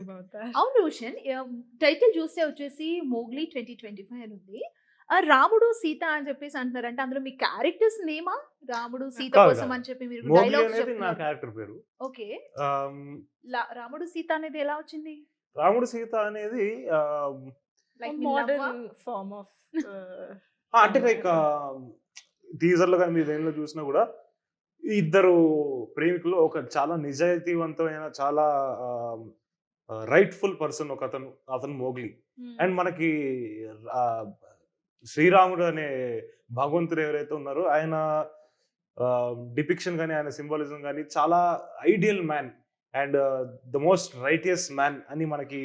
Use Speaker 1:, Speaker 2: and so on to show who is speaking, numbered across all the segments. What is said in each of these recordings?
Speaker 1: About that.
Speaker 2: అవును Roshan. Title చూస్తే వచ్చేసి 'మోగ్లీ 2025' అని ఉంది. రాముడు, సీత అని చెప్పేసి అంటున్నారు. అంటే అందులో మీ క్యారెక్టర్స్ నేమా? రాముడు, సీత
Speaker 3: కాదు
Speaker 2: కోసం
Speaker 3: కాదు.
Speaker 2: అని చెప్పి మీరు
Speaker 3: మోగ్లీ
Speaker 2: డైలాగ్స్
Speaker 3: అనేది నా
Speaker 2: చెప్తున్నారు.
Speaker 3: క్యారెక్టర్ పేరు.
Speaker 2: ఓకే.
Speaker 3: ఆహ్,
Speaker 2: రాముడు, సీత అనేది ఎలా వచ్చింది?
Speaker 3: రాముడు సీత అనేది
Speaker 2: లైక్ మీ లవ్వా?
Speaker 1: మోడర్న్ ఫార్మ్ ఆఫ్
Speaker 3: అంటే లైక్ టీజర్‌లో గాని మీరు దేనిలో చూసినా గూడా ఈ ఇద్దరు ప్రేమికులు ఒక చాలా నిజాయితీవంతమైన చాలా రైట్‌ఫుల్ పర్సన్ ఒకతను. అతను మోగ్లీ.
Speaker 2: హ్మ్.
Speaker 3: అండ్ మనకి ఆహ్, శ్రీరాముడు అనే భగవంతుడు ఎవరైతే ఉన్నారో ఆయన డిపిక్షన్ గాని, ఆయన సింబాలిజం గాని చాలా ideal man and the most righteous man అని మనకి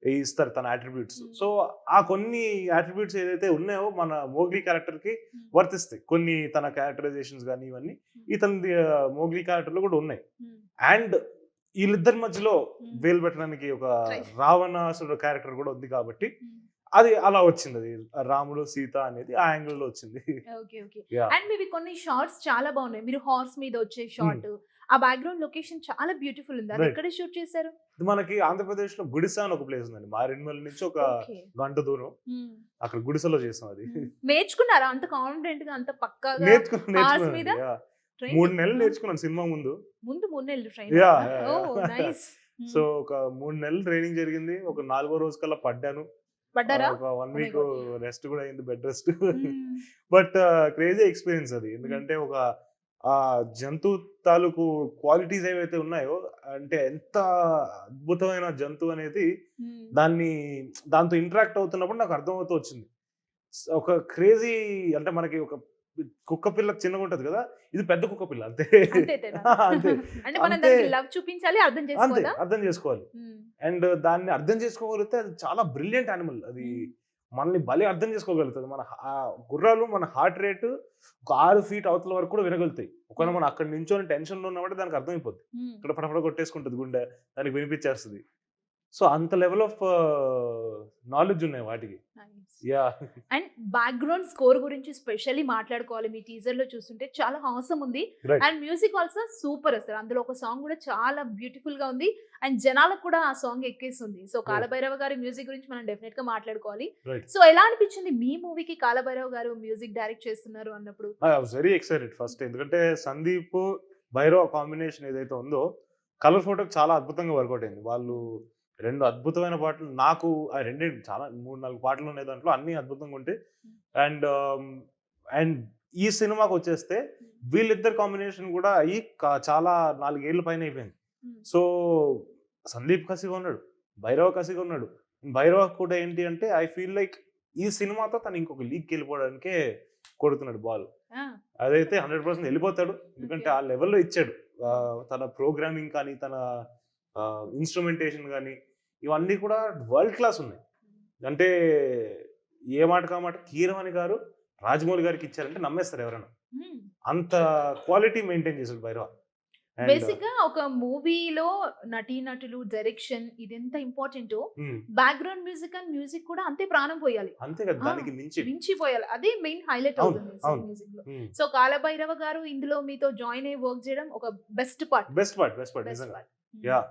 Speaker 3: ఇస్తారు తన అట్రిబ్యూట్స్.
Speaker 2: హ్మ్.
Speaker 3: సో, ఆ కొన్ని అట్రిబ్యూట్స్ ఏదైతే ఉన్నాయో మన మోగ్లీ క్యారెక్టర్‌కి
Speaker 2: హ్మ్.
Speaker 3: వర్తిస్తాయి. కొన్ని తన క్యారెక్టరైజేషన్స్ గాని ఇవన్నీ
Speaker 2: హ్మ్.
Speaker 3: ఇతనిది మోగ్లీ క్యారెక్టర్‌లో కూడా ఉన్నాయి.
Speaker 2: హ్మ్.
Speaker 3: అండ్ ఈళ్ళిద్దరి మధ్యలో
Speaker 2: హ్మ్.
Speaker 3: వేలు పెట్టడానికి ఒక
Speaker 2: ట్రై.
Speaker 3: రావణాసురుడు క్యారెక్టర్ కూడా ఉంది కాబట్టి
Speaker 2: హ్మ్.
Speaker 3: అది అలా వచ్చిందది. రాముడు, సీత అనేది ఆ యాంగిల్‌లో వచ్చింది.
Speaker 2: ఓకే. ఓకే.
Speaker 3: యాహ్!
Speaker 2: అండ్ మీవి కొన్ని షాట్స్ చాలా బాగున్నాయి. మీరు హార్స్ మీద వచ్చే
Speaker 3: హ్మ్.
Speaker 2: షాట్, ఆ బ్యాక్‌గ్రౌండ్ లొకేషన్ చాలా బ్యూటిఫుల్ ఉంది. అది
Speaker 3: రైట్.
Speaker 2: ఎక్కడ షూట్ చేశారు?
Speaker 3: ఇది మనకి ఆంధ్రప్రదేశ్‌లో గుడిస అని ఒక ప్లేస్ ఉందండి. మారేడుమల్లి నుంచి ఒక
Speaker 2: ఓకే.
Speaker 3: గంట దూరం.
Speaker 2: హ్మ్.
Speaker 3: అక్కడ గుడిసెలో చేసాం అది.
Speaker 2: హ్మ్. నేర్చుకున్నారా? అంత కాన్ఫిడెంట్‌గా అంత పక్కాగా హార్స్ మీద
Speaker 3: నేర్చుకున్నానండి. యాహ్! 3
Speaker 2: ట్రైనింగ్?
Speaker 3: నెలలు
Speaker 2: ఆ!
Speaker 3: నేర్చుకున్నాను సినిమా ముందు.
Speaker 2: ముందు 3 నెలలు
Speaker 3: యాహ్!
Speaker 2: ట్రైనింగా?
Speaker 3: యాహ్!
Speaker 2: ఓహ్!
Speaker 3: యాహ్!
Speaker 2: నైస్.
Speaker 3: సో,
Speaker 2: హ్మ్.
Speaker 3: ఒక 3 నెలలు ట్రైనింగ్ జరిగింది. ఒక 4గో రోజుకల్లా పడ్డాను.
Speaker 2: పడ్డారా?
Speaker 3: ఒక 1
Speaker 2: oh my
Speaker 3: week
Speaker 2: God!
Speaker 3: Rest కూడా అయింది. Bed rest.
Speaker 2: హ్మ్.
Speaker 3: బట్ క్రేజీ ఎక్స్‌పీరియన్స్ అది.
Speaker 2: హ్మ్.
Speaker 3: ఎందుకంటే ఒక జంతువు తాలూకు క్వాలిటీస్ ఏవైతే ఉన్నాయో అంటే ఎంత అద్భుతమైన జంతువు అనేది
Speaker 2: హ్మ్.
Speaker 3: దాన్ని దాంతో ఇంటరాక్ట్ అవుతున్నప్పుడు నాకు అర్థమవుతూ వచ్చింది. ఒక క్రేజీ అంటే మనకి ఒక కుక్క పిల్ల చిన్నగుంటది గదా! ఇది పెద్ద కుక్క పిల్ల అంతే.
Speaker 2: అంతే తేడా.
Speaker 3: అంతే.
Speaker 2: అంటే మనం
Speaker 3: అంతే.
Speaker 2: దానికి లవ్ చూపించాలి, అర్థం
Speaker 3: అంతే.
Speaker 2: చేసుకోవాలా?
Speaker 3: అర్థం జేసుకోవాలి.
Speaker 2: హ్మ్.
Speaker 3: అండ్ దాన్ని అర్థం చేసుకోగలిగితే అది చాలా బ్రిలియంట్ యానిమల్. అది
Speaker 2: హ్మ్.
Speaker 3: మనల్ని భలే అర్థం చేసుకోగలుగుతది. మన గుర్రాలు మన హార్ట్ రేట్ ఒక 6 ఫీట్ అవతల వరకు కూడా వినగలుగుతాయి. ఒకవేళ
Speaker 2: హ్మ్.
Speaker 3: మనం అక్కడ నించొని టెన్షన్‌లో ఉన్నామంటే దానికి అర్థమైపోద్ది.
Speaker 2: హ్మ్.
Speaker 3: ఇక్కడ పడపడ కొట్టేసుకుంటది గుండె. దానికి వినిపిచ్చేస్తది. సో, అంత లెవెల్ ఆఫ్ నాలెడ్జ్ ఉన్నాయి వాటికి.
Speaker 2: Nice.
Speaker 3: Yeah!
Speaker 2: And background score గురించి స్పెషల్లీ మాట్లాడుకోవాలి. మీ టీజర్‌లో చూస్తుంటే చాలా హాసమ్ ఉంది.
Speaker 3: Right.
Speaker 2: And music also super అసలు. అందులో ఒక సాంగ్ కూడా చాలా బ్యూటిఫుల్‌గా ఉంది. అండ్ జనాలకు కూడా ఆ సాంగ్ ఎక్కేస్తుంది. So,
Speaker 3: right.
Speaker 2: కాలభైరవ గారి మ్యూజిక్ గురించి మనం డెఫినిట్‌గా మాట్లాడుకోవాలి.
Speaker 3: రైట్.
Speaker 2: సో, ఎలా అనిపించింది మీ మూవీకి కాలభైరవ గారు మ్యూజిక్ డైరెక్ట్ చేస్తున్నారు అన్నప్పుడు?
Speaker 3: I was very excited first. ఎందుకంటే సందీప్, భైరవ్ కాంబినేషన్ ఏదైతే ఉందో కలర్ ఫోటోకి చాలా అద్భుతంగా వర్కౌట్ అయింది. వాళ్ళు 2 అద్భుతమైన పాటలు నాకు ఆ రెండేంటి చాలా 3, 4 పాటలున్నాయి దాంట్లో. అన్నీ అద్భుతంగా ఉంటాయి.
Speaker 2: హ్మ్.
Speaker 3: అండ్ అండ్ ఈ సినిమాకొచ్చేస్తే వీళ్ళిద్దరి కాంబినేషన్ గూడా అయ్యి చాలా 4 ఏళ్ల పైన అయిపోయింది.
Speaker 2: హ్మ్.
Speaker 3: సో, సందీప్ కసిగా ఉన్నాడు. భైరవ కసిగా ఉన్నాడు. భైరవ కూడా ఏంటి అంటే ఐ ఫీల్ లైక్ ఈ సినిమాతో తను ఇంకొక లీగ్‌కెళ్ళిపోవడానికే కొడుతున్నాడు బాల్.
Speaker 2: ఆ!
Speaker 3: అదైతే 100% ఎళ్ళిపోతాడు. ఎందుకంటే
Speaker 2: ఓకే.
Speaker 3: ఆ లెవెల్‌లో ఇచ్చాడు.
Speaker 2: హ్మ్.
Speaker 3: తన ప్రోగ్రామింగ్ కానీ, తన ఇన్‌స్ట్రుమెంటేషన్ గాని, ఇవన్నీ కూడా వరల్డ్ క్లాస్ ఉన్నాయి. అంటే ఏ మాటకి ఆ మాట 'కీరవాణి' గారు రాజమౌళి గారికి ఇచ్చారంటే నమ్మేస్తారు ఎవరైనా.
Speaker 2: హ్మ్.
Speaker 3: అంత క్వాలిటీ మెయింటైన్ చేసాడు భైరవ. అండ్
Speaker 2: బేసిక్‌గా ఒక మూవీలో నటీనటులు, డైరెక్షన్ ఇదెంత ఇంపార్టెంటో
Speaker 3: హ్మ్.
Speaker 2: బ్యాక్‌గ్రౌండ్ మ్యూజిక్ అండ్ మ్యూజిక్ కూడా అంతే ప్రాణం పోయాలి.
Speaker 3: అంతే కదా!
Speaker 2: ఆ!
Speaker 3: దానికి మించి.
Speaker 2: మించిపోయాలి. అదే మెయిన్ హైలైట్
Speaker 3: అవును.
Speaker 2: అవుతుంది
Speaker 3: అవును.
Speaker 2: మ్యూజిక్‌లో.
Speaker 3: హ్మ్.
Speaker 2: సో, కాలభైరవ గారు ఇందులో మీతో జాయిన్ అయ్యి వర్క్ చేయడం ఒక best part.
Speaker 3: Best part.
Speaker 2: Best
Speaker 3: నిజంగా.
Speaker 2: పార్ట్. హ్మ్.
Speaker 3: యాహ్!